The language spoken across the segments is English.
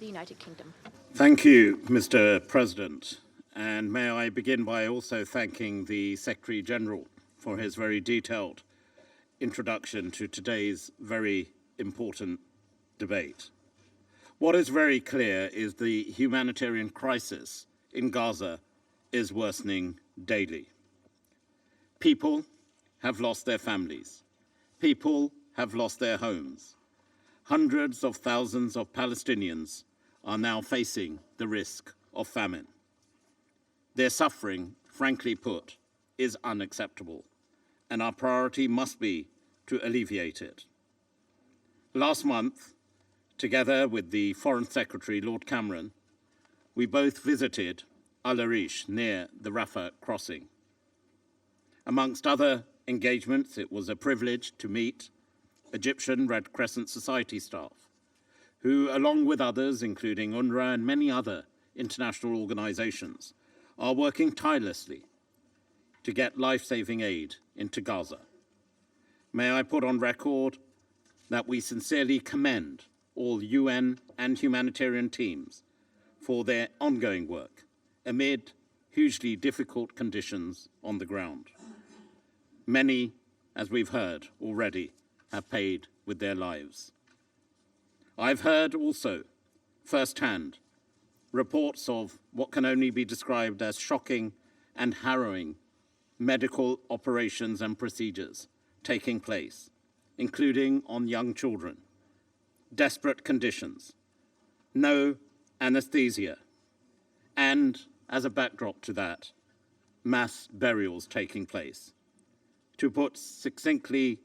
the United Kingdom. Thank you, Mr. President. And may I begin by also thanking the Secretary-General for his very detailed introduction to today's very important debate. What is very clear is the humanitarian crisis in Gaza is worsening daily. People have lost their families. People have lost their homes. Hundreds of thousands of Palestinians are now facing the risk of famine. Their suffering, frankly put, is unacceptable, and our priority must be to alleviate it. Last month, together with the Foreign Secretary, Lord Cameron, we both visited Al-Arish near the Rafah crossing. Amongst other engagements, it was a privilege to meet Egyptian Red Crescent Society staff, who, along with others, including UNRWA and many other international organizations, are working tirelessly to get life-saving aid into Gaza. May I put on record that we sincerely commend all UN and humanitarian teams for their ongoing work amid hugely difficult conditions on the ground. Many, as we've heard already, have paid with their lives. I've heard also firsthand reports of what can only be described as shocking and harrowing medical operations and procedures taking place, including on young children, desperate conditions, no anesthesia, and, as a backdrop to that, mass burials taking place. To put succinctly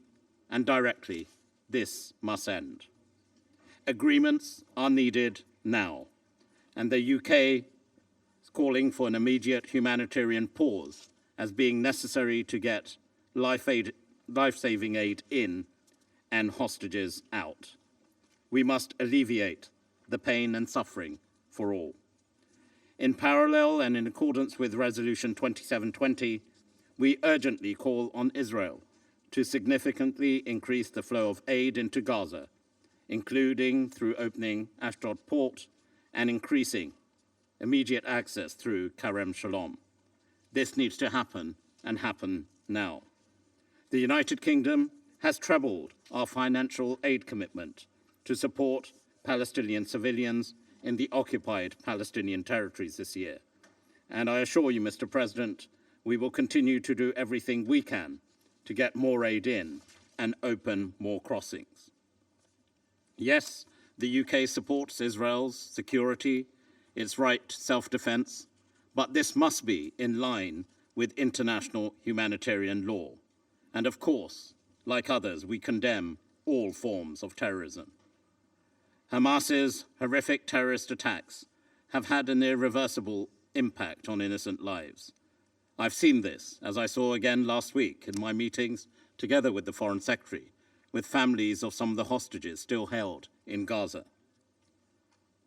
and directly, this must end. Agreements are needed now, and the UK is calling for an immediate humanitarian pause as being necessary to get life-saving aid in and hostages out. We must alleviate the pain and suffering for all. In parallel and in accordance with Resolution 2720, we urgently call on Israel to significantly increase the flow of aid into Gaza, including through opening Ashdod port and increasing immediate access through Karem Shalom. This needs to happen and happen now. The United Kingdom has trebled our financial aid commitment to support Palestinian civilians in the occupied Palestinian territories this year. And I assure you, Mr. President, we will continue to do everything we can to get more aid in and open more crossings. Yes, the UK supports Israel's security, its right to self-defense, but this must be in line with international humanitarian law. And of course, like others, we condemn all forms of terrorism. Hamas's horrific terrorist attacks have had an irreversible impact on innocent lives. I've seen this, as I saw again last week in my meetings together with the Foreign Secretary, with families of some of the hostages still held in Gaza.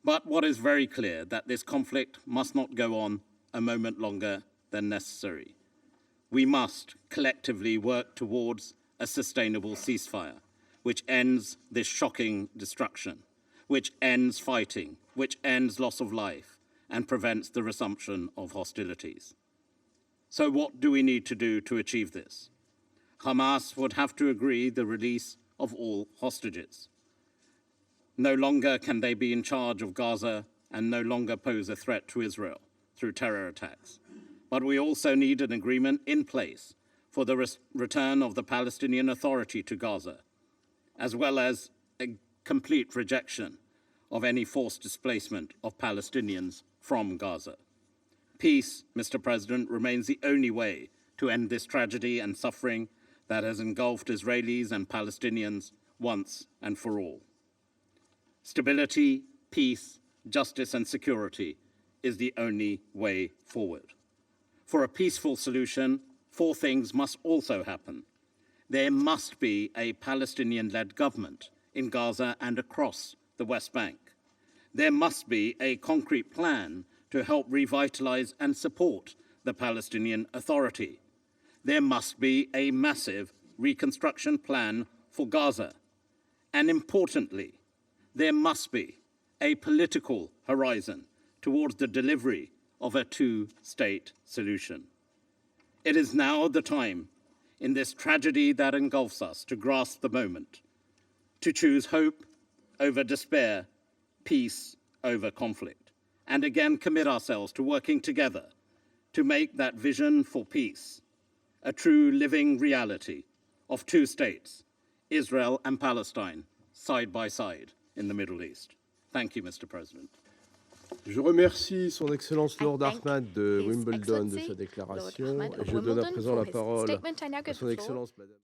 But what is very clear, that this conflict must not go on a moment longer than necessary. We must collectively work towards a sustainable ceasefire, which ends this shocking destruction, which ends fighting, which ends loss of life, and prevents the resumption of hostilities. So what do we need to do to achieve this? Hamas would have to agree the release of all hostages. No longer can they be in charge of Gaza and no longer pose a threat to Israel through terror attacks. But we also need an agreement in place for the return of the Palestinian Authority to Gaza, as well as a complete rejection of any forced displacement of Palestinians from Gaza. Peace, Mr. President, remains the only way to end this tragedy and suffering that has engulfed Israelis and Palestinians once and for all. Stability, peace, justice, and security is the only way forward. For a peaceful solution, 4 things must also happen. There must be a Palestinian-led government in Gaza and across the West Bank. There must be a concrete plan to help revitalize and support the Palestinian Authority. There must be a massive reconstruction plan for Gaza. And importantly, there must be a political horizon towards the delivery of a two-state solution. It is now the time, in this tragedy that engulfs us, to grasp the moment, to choose hope over despair, peace over conflict, and again commit ourselves to working together to make that vision for peace a true living reality of two states, Israel and Palestine, side by side in the Middle East. Thank you, Mr. President. Je remercie son Excellence Lord Ahmad de Wimbledon de sa déclaration et je donne à présent la parole à son Excellence Madame